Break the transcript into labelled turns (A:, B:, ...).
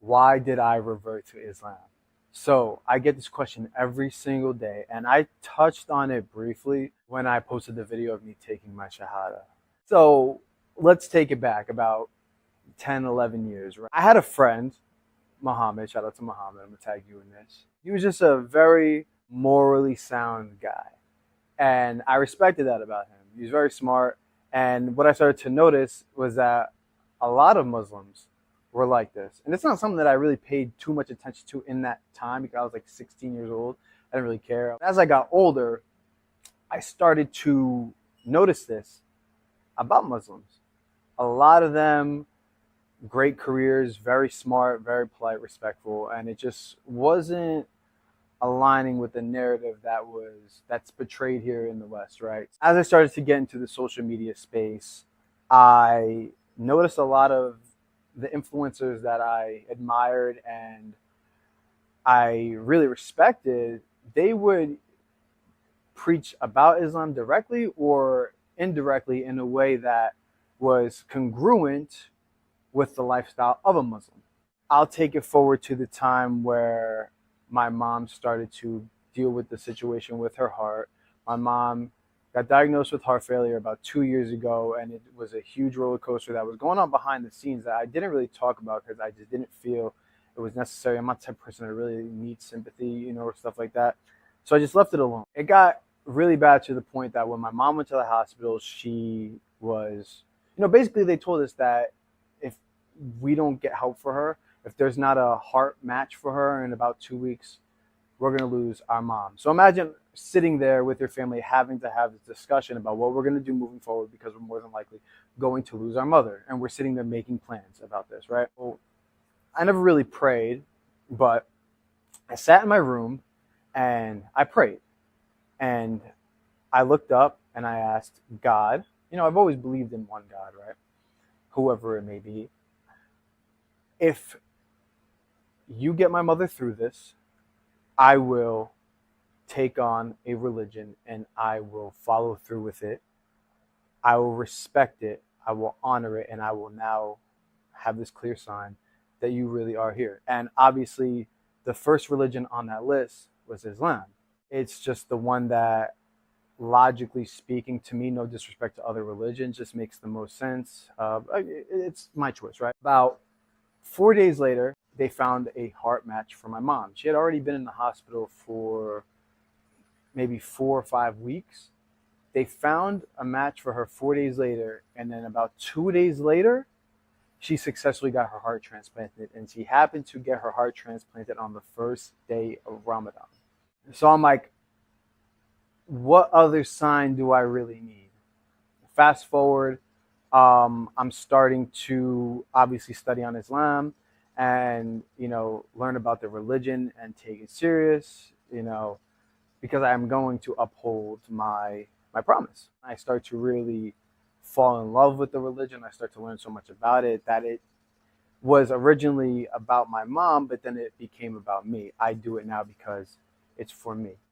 A: Why did I revert to Islam? So I get this question every single day, and I touched on it briefly when I posted the video of me taking my shahadah. So let's take it back about 10, 11 years. Right? I had a friend, Muhammad, shout out to Muhammad, I'm gonna tag you in this. He was just a very morally sound guy. And I respected that about him. He was very smart. And what I started to notice was that a lot of Muslims were like this. And it's not something that I really paid too much attention to in that time because I was like 16 years old. I didn't really care. As I got older, I started to notice this about Muslims. A lot of them, great careers, very smart, very polite, respectful, and it just wasn't aligning with the narrative that's portrayed here in the West, right? As I started to get into the social media space, I noticed a lot of the influencers that I admired and I really respected, they would preach about Islam directly or indirectly in a way that was congruent with the lifestyle of a Muslim. I'll take it forward to the time where my mom started to deal with the situation with her heart. My mom got diagnosed with heart failure about 2 years ago, and it was a huge roller coaster that was going on behind the scenes that I didn't really talk about because I just didn't feel it was necessary. I'm not the type of person that really needs sympathy, or stuff like that. So I just left it alone. It got really bad to the point that when my mom went to the hospital, she was, basically they told us that if we don't get help for her, if there's not a heart match for her in about 2 weeks, we're going to lose our mom. So imagine sitting there with your family having to have this discussion about what we're going to do moving forward because we're more than likely going to lose our mother. And we're sitting there making plans about this, right? Well, I never really prayed, but I sat in my room and I prayed. And I looked up and I asked God, I've always believed in one God, right? Whoever it may be. If you get my mother through this, I will take on a religion and I will follow through with it. I will respect it. I will honor it. And I will now have this clear sign that you really are here. And obviously, the first religion on that list was Islam. It's just the one that, logically speaking, to me, no disrespect to other religions, just makes the most sense. It's my choice, right? About 4 days later, they found a heart match for my mom. She had already been in the hospital for maybe 4 or 5 weeks. They found a match for her 4 days later, and then about 2 days later, she successfully got her heart transplanted, and she happened to get her heart transplanted on the first day of Ramadan. So I'm like, what other sign do I really need? Fast forward, I'm starting to obviously study on Islam and, learn about the religion and take it serious, because I'm going to uphold my promise. I start to really fall in love with the religion. I start to learn so much about it that it was originally about my mom, but then it became about me. I do it now because it's for me.